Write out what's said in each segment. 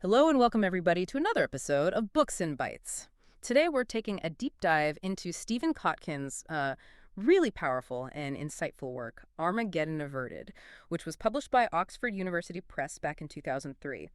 Hello and welcome everybody to another episode of Books in Bytes. Today we're taking a deep dive into Stephen Kotkin's really powerful and insightful work, Armageddon Averted, which was published by Oxford University Press back in 2003.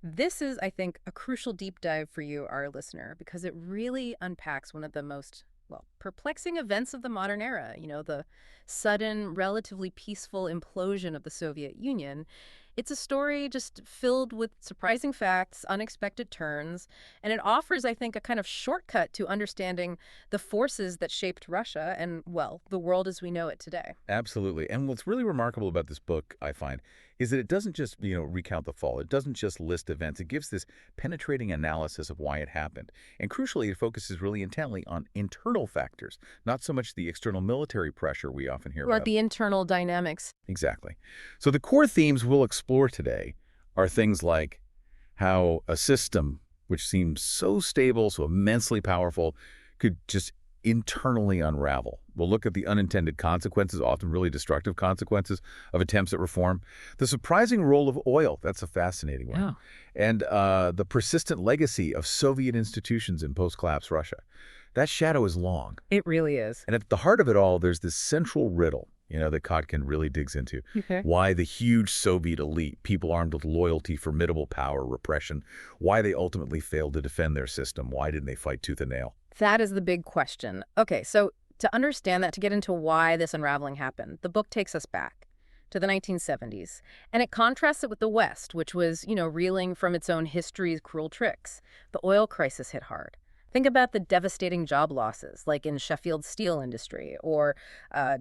This is, I think, a crucial deep dive for you, our listener, because it really unpacks one of the most, well, perplexing events of the modern era, the sudden, relatively peaceful implosion of the Soviet Union. It's a story just filled with surprising facts, unexpected turns, and it offers, I think, a kind of shortcut to understanding the forces that shaped Russia and, well, the world as we know it today. Absolutely. And what's really remarkable about this book, I find, is that it doesn't just, recount the fall. It doesn't just list events. It gives this penetrating analysis of why it happened. And crucially, it focuses really intently on internal factors, not so much the external military pressure we often hear Or about. the internal dynamics. Exactly. So the core themes we'll explore today are things like how a system which seems so stable, so immensely powerful, could just internally unravel. We'll look at the unintended consequences, often really destructive consequences, of attempts at reform. The surprising role of oil, that's a fascinating one. Yeah. And the persistent legacy of Soviet institutions in post-collapse Russia. That shadow is long. It really is. And at the heart of it all, there's this central riddle, that Kotkin really digs into. Okay. Why the huge Soviet elite, people armed with loyalty, formidable power, repression, why they ultimately failed to defend their system. Why didn't they fight tooth and nail? That is the big question. Okay, so to understand that, to get into why this unraveling happened, the book takes us back to the 1970s, and it contrasts it with the West, which was, reeling from its own history's cruel tricks. The oil crisis hit hard. Think about the devastating job losses, like in Sheffield's steel industry or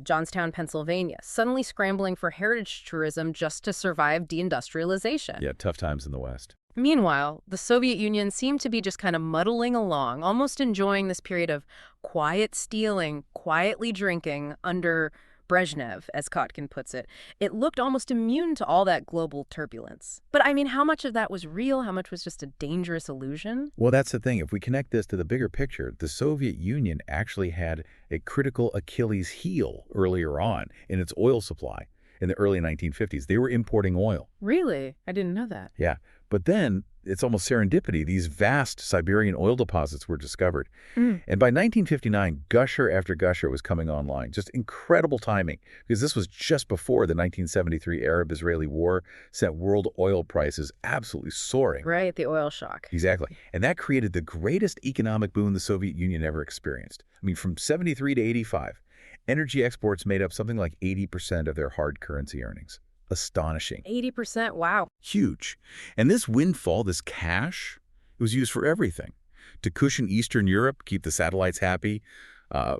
Johnstown, Pennsylvania, suddenly scrambling for heritage tourism just to survive deindustrialization. Yeah, tough times in the West. Meanwhile, the Soviet Union seemed to be just kind of muddling along, almost enjoying this period of quiet stealing, quietly drinking under Brezhnev, as Kotkin puts it. It looked almost immune to all that global turbulence. But I mean, how much of that was real? How much was just a dangerous illusion? Well, that's the thing. If we connect this to the bigger picture, the Soviet Union actually had a critical Achilles heel earlier on in its oil supply in the early 1950s. They were importing oil. Really? I didn't know that. Yeah. But then it's almost serendipity. These vast Siberian oil deposits were discovered. And by 1959, gusher after gusher was coming online. Just incredible timing, because this was just before the 1973 Arab-Israeli war sent world oil prices absolutely soaring. Right, the oil shock. Exactly. And that created the greatest economic boom the Soviet Union ever experienced. I mean, from 73 to 85, energy exports made up something like 80% of their hard currency earnings. Astonishing. 80%, wow. Huge. And this windfall, this cash, it was used for everything. To cushion Eastern Europe, keep the satellites happy,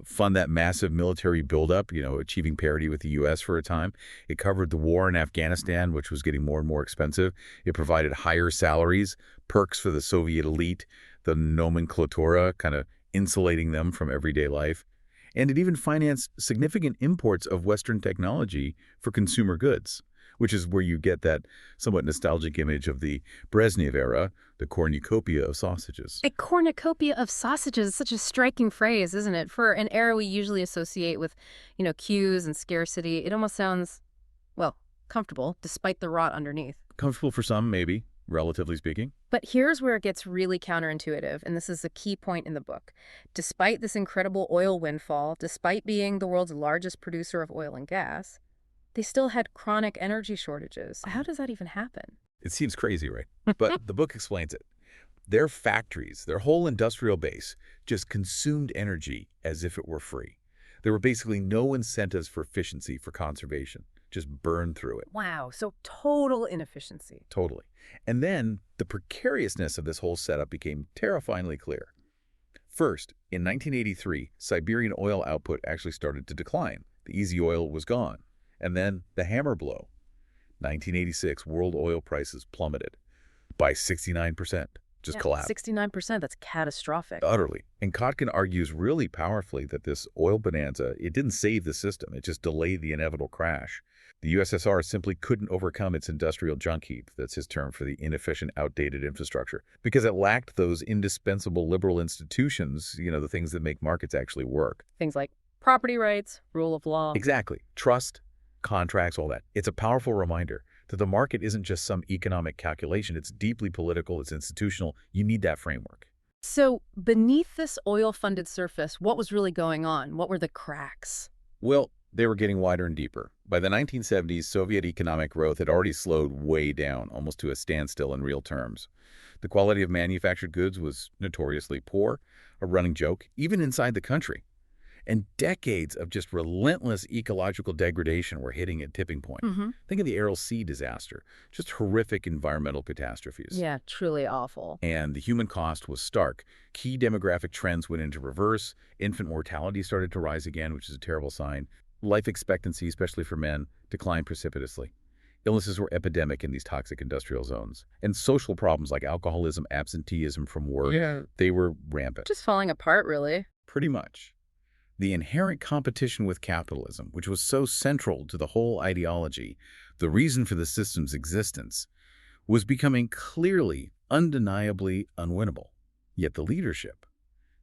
fund that massive military buildup, achieving parity with the U.S. for a time. It covered the war in Afghanistan, which was getting more and more expensive. It provided higher salaries, perks for the Soviet elite, the nomenclatura, kind of insulating them from everyday life. And it even financed significant imports of Western technology for consumer goods, which is where you get that somewhat nostalgic image of the Brezhnev era, the cornucopia of sausages. A cornucopia of sausages is such a striking phrase, isn't it? For an era we usually associate with, queues and scarcity, it almost sounds, well, comfortable, despite the rot underneath. Comfortable for some, maybe, relatively speaking. But here's where it gets really counterintuitive, and this is a key point in the book. Despite this incredible oil windfall, despite being the world's largest producer of oil and gas, they still had chronic energy shortages. How does that even happen? It seems crazy, right? But the book explains it. Their factories, their whole industrial base, just consumed energy as if it were free. There were basically no incentives for efficiency, for conservation. Just burned through it. Wow, so total inefficiency. Totally. And then the precariousness of this whole setup became terrifyingly clear. First, in 1983, Siberian oil output actually started to decline. The easy oil was gone. And then the hammer blow. 1986, world oil prices plummeted by 69%. Just collapsed. 69%, that's catastrophic. Utterly. And Kotkin argues really powerfully that this oil bonanza, it didn't save the system. It just delayed the inevitable crash. The USSR simply couldn't overcome its industrial junk heap. That's his term for the inefficient, outdated infrastructure. Because it lacked those indispensable liberal institutions, the things that make markets actually work. Things like property rights, rule of law. Exactly. Trust, contracts, all that. It's a powerful reminder that the market isn't just some economic calculation. It's deeply political, it's institutional. You need that framework. So beneath this oil-funded surface, what was really going on? What were the cracks? Well, they were getting wider and deeper. By the 1970s, Soviet economic growth had already slowed way down, almost to a standstill in real terms. The quality of manufactured goods was notoriously poor, a running joke, even inside the country. And decades of just relentless ecological degradation were hitting a tipping point. Think of the Aral Sea disaster, just horrific environmental catastrophes. Yeah, truly awful. And the human cost was stark. Key demographic trends went into reverse. Infant mortality started to rise again, which is a terrible sign. Life expectancy, especially for men, declined precipitously. Illnesses were epidemic in these toxic industrial zones. And social problems like alcoholism, absenteeism from work, they were rampant. Just falling apart, really. Pretty much. The inherent competition with capitalism, which was so central to the whole ideology, the reason for the system's existence, was becoming clearly, undeniably unwinnable. Yet the leadership,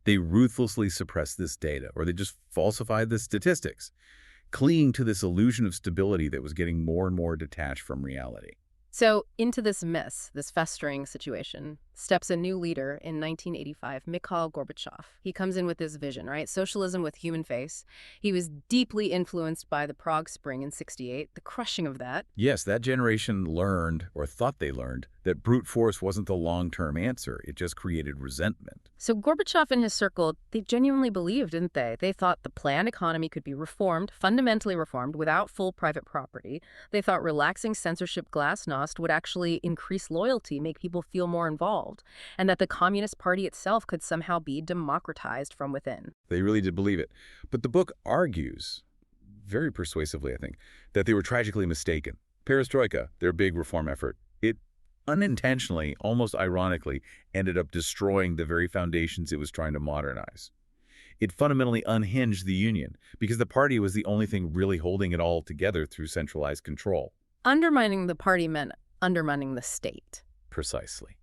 they ruthlessly suppressed this data, or they just falsified the statistics, clinging to this illusion of stability that was getting more and more detached from reality. So into this mess, this festering situation, steps a new leader in 1985, Mikhail Gorbachev. He comes in with this vision, right? Socialism with human face. He was deeply influenced by the Prague Spring in '68, the crushing of that. Yes, that generation learned, or thought they learned, that brute force wasn't the long-term answer. It just created resentment. So Gorbachev and his circle, they genuinely believed, didn't they? They thought the planned economy could be reformed, fundamentally reformed, without full private property. They thought relaxing censorship glasnost would actually increase loyalty, make people feel more involved, and that the Communist Party itself could somehow be democratized from within. They really did believe it. But the book argues, very persuasively, I think, that they were tragically mistaken. Perestroika, their big reform effort, it unintentionally, almost ironically, ended up destroying the very foundations it was trying to modernize. It fundamentally unhinged the union because the party was the only thing really holding it all together through centralized control. Undermining the party meant undermining the state. Precisely.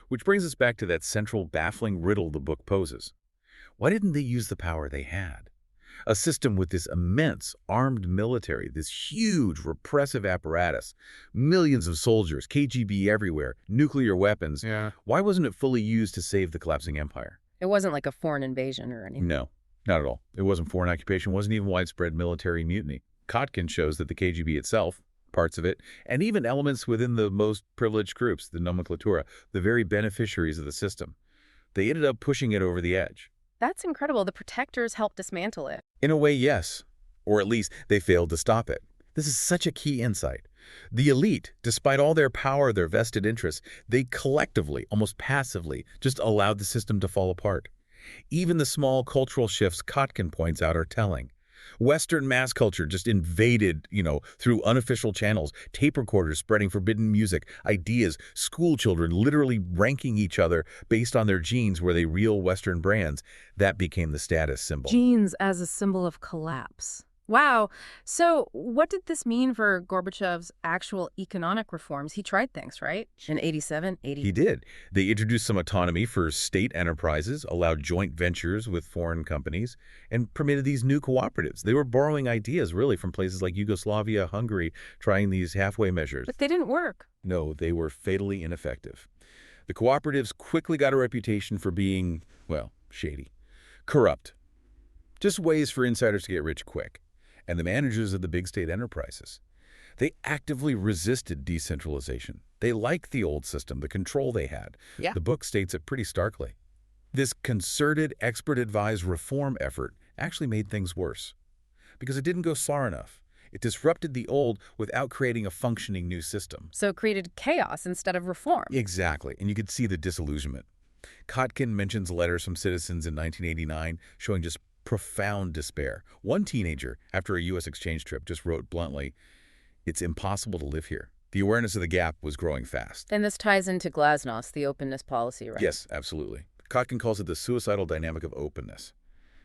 Which brings us back to that central baffling riddle the book poses. Why didn't they use the power they had? A system with this immense armed military, this huge repressive apparatus, millions of soldiers, KGB everywhere, nuclear weapons. Why wasn't it fully used to save the collapsing empire? It wasn't like a foreign invasion or anything. No, not at all. It wasn't foreign occupation, wasn't even widespread military mutiny. Kotkin shows that the KGB itself, parts of it, and even elements within the most privileged groups, the nomenklatura, the very beneficiaries of the system, they ended up pushing it over the edge. That's incredible. The protectors helped dismantle it. In a way, yes. Or at least they failed to stop it. This is such a key insight. The elite, despite all their power, their vested interests, they collectively, almost passively, just allowed the system to fall apart. Even the small cultural shifts Kotkin points out are telling. Western mass culture just invaded, through unofficial channels, tape recorders spreading forbidden music, ideas, school children literally ranking each other based on their genes were they real Western brands. That became the status symbol. Genes as a symbol of collapse. Wow. So what did this mean for Gorbachev's actual economic reforms? He tried things, right? In 87, 80. He did. They introduced some autonomy for state enterprises, allowed joint ventures with foreign companies, and permitted these new cooperatives. They were borrowing ideas, really, from places like Yugoslavia, Hungary, trying these halfway measures. But they didn't work. No, they were fatally ineffective. The cooperatives quickly got a reputation for being, well, shady, corrupt. Just ways for insiders to get rich quick. And the managers of the big state enterprises, they actively resisted decentralization. They liked the old system, the control they had. Yeah. The book states it pretty starkly. This concerted, expert-advised reform effort actually made things worse because it didn't go far enough. It disrupted the old without creating a functioning new system. So it created chaos instead of reform. Exactly, and you could see the disillusionment. Kotkin mentions letters from citizens in 1989 showing just profound despair. One teenager, after a U.S. exchange trip, just wrote bluntly, "It's impossible to live here." The awareness of the gap was growing fast. And this ties into glasnost, the openness policy, right? Yes, absolutely. Kotkin calls it the suicidal dynamic of openness.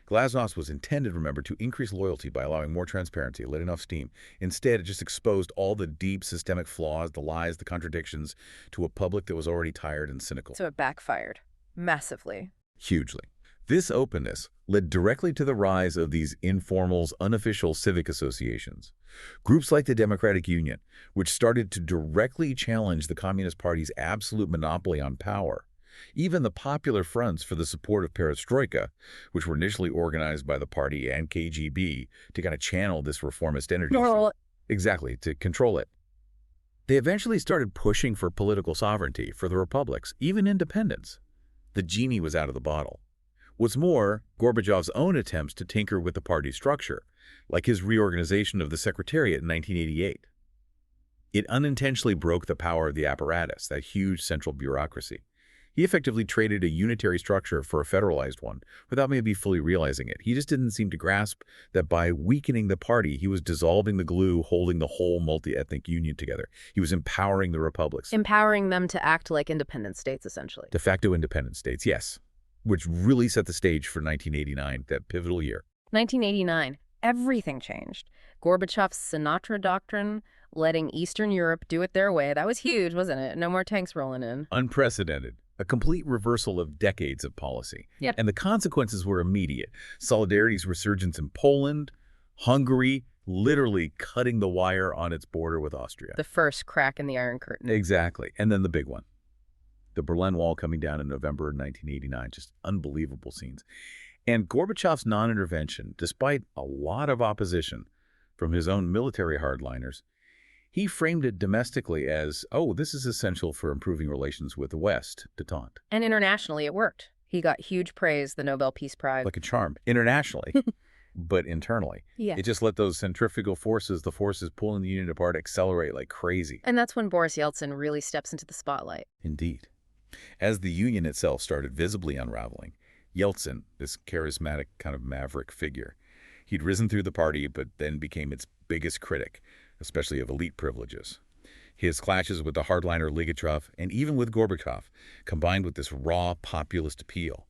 Glasnost was intended, remember, to increase loyalty by allowing more transparency, letting off steam. Instead, it just exposed all the deep systemic flaws, the lies, the contradictions to a public that was already tired and cynical. So it backfired massively. Hugely. This openness led directly to the rise of these informal, unofficial civic associations. Groups like the Democratic Union, which started to directly challenge the Communist Party's absolute monopoly on power. Even the popular fronts for the support of perestroika, which were initially organized by the party and KGB to kind of channel this reformist energy. Exactly, to control it. They eventually started pushing for political sovereignty for the republics, even independence. The genie was out of the bottle. What's more, Gorbachev's own attempts to tinker with the party structure, like his reorganization of the Secretariat in 1988. It unintentionally broke the power of the apparatus, that huge central bureaucracy. He effectively traded a unitary structure for a federalized one, without maybe fully realizing it. He just didn't seem to grasp that by weakening the party, he was dissolving the glue holding the whole multi-ethnic union together. He was empowering the republics. Empowering them to act like independent states, essentially. De facto independent states, yes. Which really set the stage for 1989, that pivotal year. 1989, everything changed. Gorbachev's Sinatra doctrine, letting Eastern Europe do it their way, that was huge, wasn't it? No more tanks rolling in. Unprecedented. A complete reversal of decades of policy. Yep. And the consequences were immediate. Solidarity's resurgence in Poland, Hungary, literally cutting the wire on its border with Austria. The first crack in the Iron Curtain. Exactly. And then the big one. The Berlin Wall coming down in November 1989. Just unbelievable scenes. And Gorbachev's non-intervention, despite a lot of opposition from his own military hardliners, he framed it domestically as, oh, this is essential for improving relations with the West, détente. And internationally, it worked. He got huge praise, the Nobel Peace Prize. Like a charm. Internationally, but internally. Yeah. It just let those centrifugal forces, the forces pulling the Union apart, accelerate like crazy. And that's when Boris Yeltsin really steps into the spotlight. Indeed. As the Union itself started visibly unraveling, Yeltsin, this charismatic kind of maverick figure, he'd risen through the party but then became its biggest critic, especially of elite privileges. His clashes with the hardliner Ligachev and even with Gorbachev, combined with this raw populist appeal,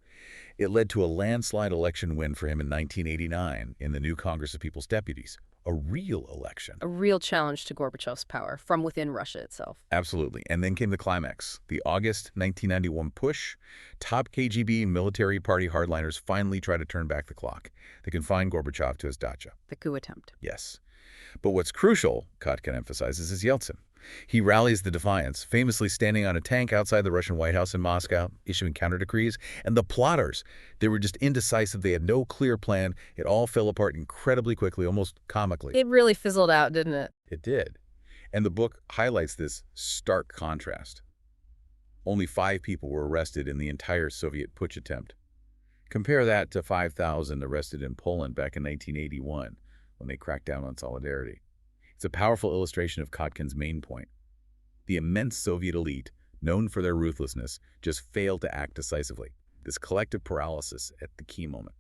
it led to a landslide election win for him in 1989 in the new Congress of People's Deputies, a real election. A real challenge to Gorbachev's power from within Russia itself. Absolutely. And then came the climax. The August 1991 push. Top KGB and military party hardliners finally try to turn back the clock. They confined Gorbachev to his dacha. The coup attempt. Yes. But what's crucial, Kotkin emphasizes, is Yeltsin. He rallies the defiance, famously standing on a tank outside the Russian White House in Moscow, issuing counter-decrees. And the plotters, they were just indecisive. They had no clear plan. It all fell apart incredibly quickly, almost comically. It really fizzled out, didn't it? It did. And the book highlights this stark contrast. Only 5 people were arrested in the entire Soviet putsch attempt. Compare that to 5,000 arrested in Poland back in 1981 when they cracked down on solidarity. It's a powerful illustration of Kotkin's main point. The immense Soviet elite, known for their ruthlessness, just failed to act decisively. This collective paralysis at the key moment.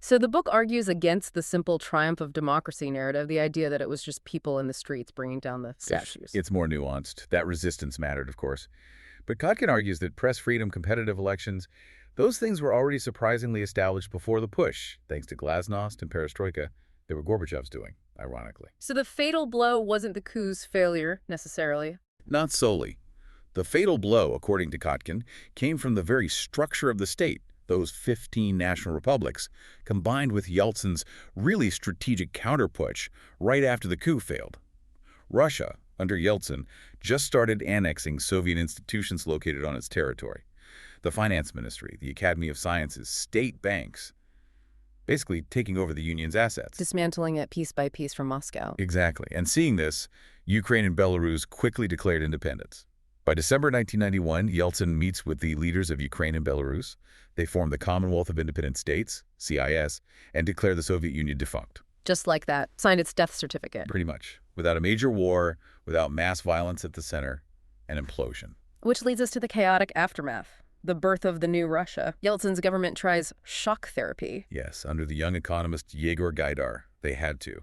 So the book argues against the simple triumph of democracy narrative, the idea that it was just people in the streets bringing down the statues. It's more nuanced. That resistance mattered, of course. But Kotkin argues that press freedom, competitive elections, those things were already surprisingly established before the push, thanks to glasnost and perestroika. They were Gorbachev's doing, ironically. So the fatal blow wasn't the coup's failure, necessarily? Not solely. The fatal blow, according to Kotkin, came from the very structure of the state, those 15 national republics, combined with Yeltsin's really strategic counterpush right after the coup failed. Russia, under Yeltsin, just started annexing Soviet institutions located on its territory. The finance ministry, the Academy of Sciences, state banks, basically taking over the Union's assets. Dismantling it piece by piece from Moscow. Exactly. And seeing this, Ukraine and Belarus quickly declared independence. By December 1991, Yeltsin meets with the leaders of Ukraine and Belarus. They form the Commonwealth of Independent States, CIS, and declare the Soviet Union defunct. Just like that. Signed its death certificate. Pretty much. Without a major war, without mass violence at the center, an implosion. Which leads us to the chaotic aftermath. The birth of the new Russia. Yeltsin's government tries shock therapy. Yes, under the young economist Yegor Gaidar, they had to.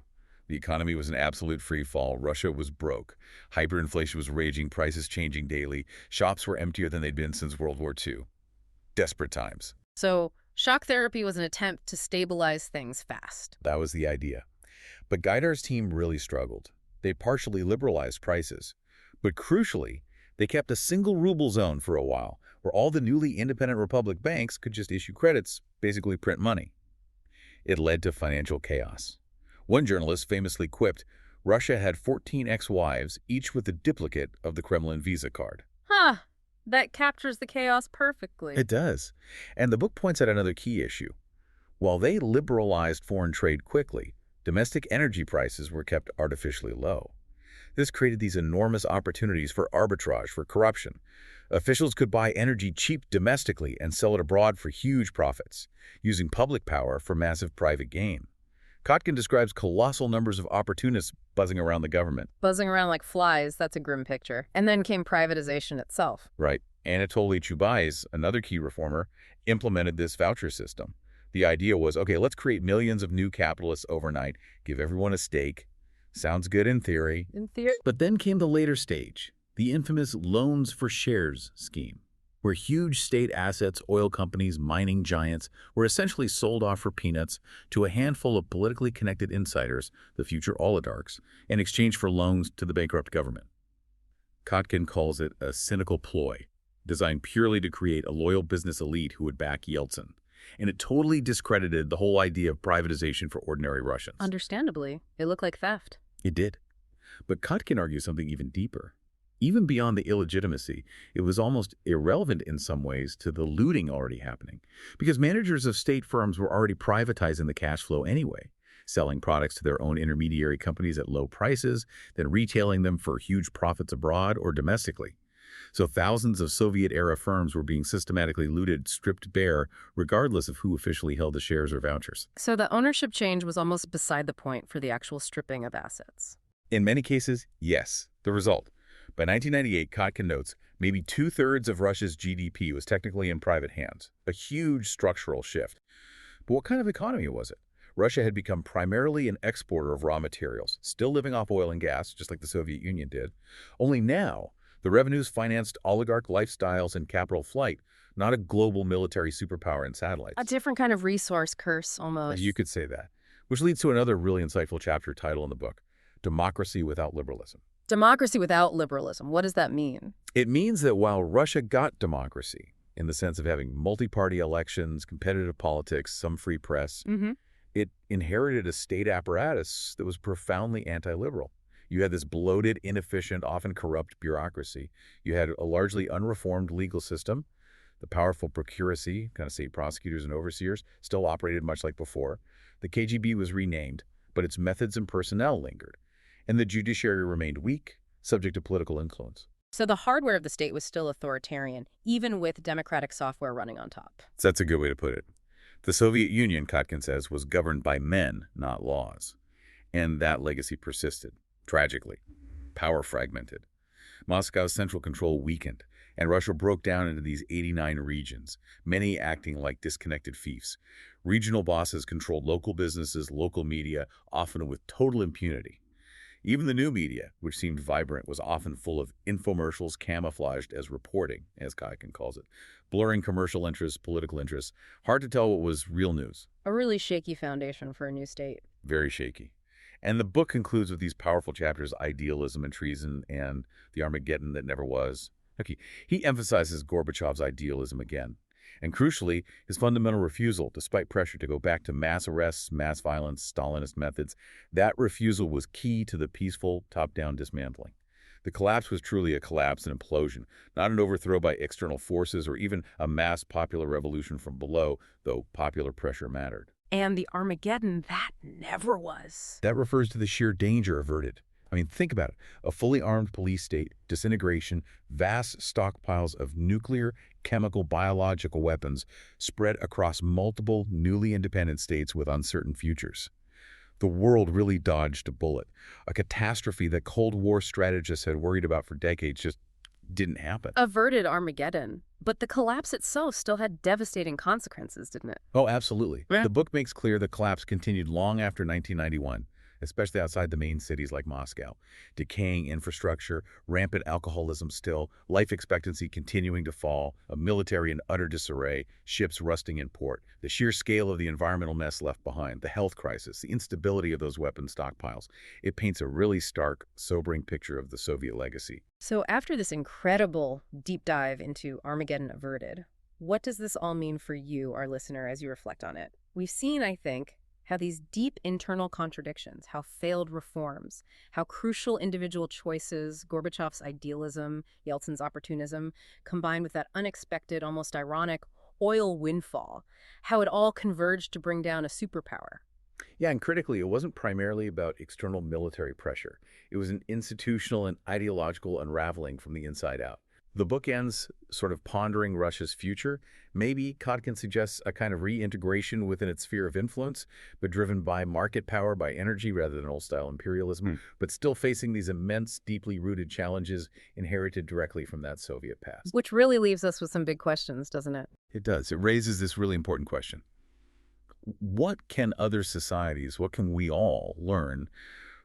The economy was an absolute free fall. Russia was broke. Hyperinflation was raging, prices changing daily. Shops were emptier than they'd been since World War II. Desperate times. So, shock therapy was an attempt to stabilize things fast. That was the idea. But Gaidar's team really struggled. They partially liberalized prices. But crucially, they kept a single ruble zone for a while, where all the newly independent republic banks could just issue credits, basically print money. It led to financial chaos. One journalist famously quipped, Russia had 14 ex-wives, each with a duplicate of the Kremlin Visa card. Huh. That captures the chaos perfectly. It does. And the book points out another key issue. While they liberalized foreign trade quickly, domestic energy prices were kept artificially low. This created these enormous opportunities for arbitrage, for corruption. Officials could buy energy cheap domestically and sell it abroad for huge profits, using public power for massive private gain. Kotkin describes colossal numbers of opportunists buzzing around the government. Buzzing around like flies, that's a grim picture. And then came privatization itself. Right. Anatoly Chubais, another key reformer, implemented this voucher system. The idea was, okay, let's create millions of new capitalists overnight, give everyone a stake. Sounds good in theory. But then came the later stage, the infamous loans for shares scheme, where huge state assets, oil companies, mining giants, were essentially sold off for peanuts to a handful of politically connected insiders, the future oligarchs, in exchange for loans to the bankrupt government. Kotkin calls it a cynical ploy, designed purely to create a loyal business elite who would back Yeltsin. And it totally discredited the whole idea of privatization for ordinary Russians. Understandably, it looked like theft. It did. But Kotkin argues something even deeper. Even beyond the illegitimacy, it was almost irrelevant in some ways to the looting already happening, because managers of state firms were already privatizing the cash flow anyway, selling products to their own intermediary companies at low prices, then retailing them for huge profits abroad or domestically. So thousands of Soviet-era firms were being systematically looted, stripped bare, regardless of who officially held the shares or vouchers. So the ownership change was almost beside the point for the actual stripping of assets. In many cases, yes. The result. By 1998, Kotkin notes, maybe two-thirds of Russia's GDP was technically in private hands, a huge structural shift. But what kind of economy was it? Russia had become primarily an exporter of raw materials, still living off oil and gas, just like the Soviet Union did. Only now, the revenues financed oligarch lifestyles and capital flight, not a global military superpower and satellites. A different kind of resource curse, almost. You could say that. Which leads to another really insightful chapter title in the book, Democracy Without Liberalism. Democracy without liberalism. What does that mean? It means that while Russia got democracy, in the sense of having multi-party elections, competitive politics, some free press, it inherited a state apparatus that was profoundly anti-liberal. You had this bloated, inefficient, often corrupt bureaucracy. You had a largely unreformed legal system. The powerful procuracy, kind of state prosecutors and overseers, still operated much like before. The KGB was renamed, but its methods and personnel lingered. And the judiciary remained weak, subject to political influence. So the hardware of the state was still authoritarian, even with democratic software running on top. That's a good way to put it. The Soviet Union, Kotkin says, was governed by men, not laws. And that legacy persisted. Tragically, power fragmented. Moscow's central control weakened, and Russia broke down into these 89 regions, many acting like disconnected fiefs. Regional bosses controlled local businesses, local media, often with total impunity. Even the new media, which seemed vibrant, was often full of infomercials camouflaged as reporting, as Kotkin calls it, blurring commercial interests, political interests. Hard to tell what was real news. A really shaky foundation for a new state. Very shaky. And the book concludes with these powerful chapters, idealism and treason and the Armageddon that never was. Okay, he emphasizes Gorbachev's idealism again. And crucially, his fundamental refusal, despite pressure to go back to mass arrests, mass violence, Stalinist methods, that refusal was key to the peaceful top-down dismantling. The collapse was truly a collapse, an implosion, not an overthrow by external forces or even a mass popular revolution from below, though popular pressure mattered. And the Armageddon, that never was. That refers to the sheer danger averted. I mean, think about it. A fully armed police state, disintegration, vast stockpiles of nuclear, chemical, biological weapons spread across multiple newly independent states with uncertain futures. The world really dodged a bullet. A catastrophe that Cold War strategists had worried about for decades just didn't happen. Averted Armageddon. But the collapse itself still had devastating consequences, didn't it? Oh, absolutely. Yeah. The book makes clear the collapse continued long after 1991. especially outside the main cities like Moscow. Decaying infrastructure, rampant alcoholism still, life expectancy continuing to fall, a military in utter disarray, ships rusting in port, the sheer scale of the environmental mess left behind, the health crisis, the instability of those weapon stockpiles. It paints a really stark, sobering picture of the Soviet legacy. So after this incredible deep dive into Armageddon Averted, what does this all mean for you, our listener, as you reflect on it? We've seen, I think, how these deep internal contradictions, how failed reforms, how crucial individual choices, Gorbachev's idealism, Yeltsin's opportunism, combined with that unexpected, almost ironic oil windfall, how it all converged to bring down a superpower. Yeah, and critically, it wasn't primarily about external military pressure. It was an institutional and ideological unraveling from the inside out. The book ends sort of pondering Russia's future. Maybe Kotkin suggests a kind of reintegration within its sphere of influence, but driven by market power, by energy rather than old-style imperialism, but still facing these immense, deeply rooted challenges inherited directly from that Soviet past. Which really leaves us with some big questions, doesn't it? It does. It raises this really important question. What can other societies, what can we all learn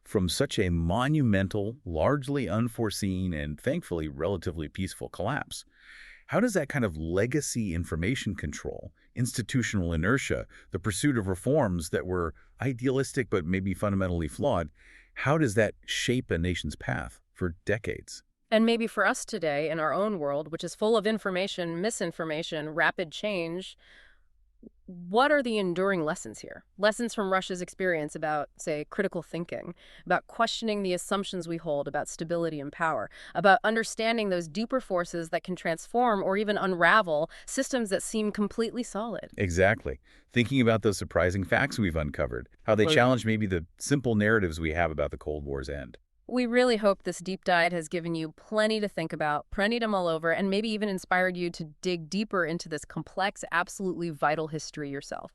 from such a monumental, largely unforeseen, and thankfully relatively peaceful collapse? How does that kind of legacy information control, institutional inertia, the pursuit of reforms that were idealistic but maybe fundamentally flawed, how does that shape a nation's path for decades? And maybe for us today, in our own world, which is full of information, misinformation, rapid change, what are the enduring lessons here? Lessons from Russia's experience about, say, critical thinking, about questioning the assumptions we hold about stability and power, about understanding those deeper forces that can transform or even unravel systems that seem completely solid. Exactly. Thinking about those surprising facts we've uncovered, how they Well, challenge maybe the simple narratives we have about the Cold War's end. we really hope this deep dive has given you plenty to think about, plenty to mull over, and maybe even inspired you to dig deeper into this complex, absolutely vital history yourself.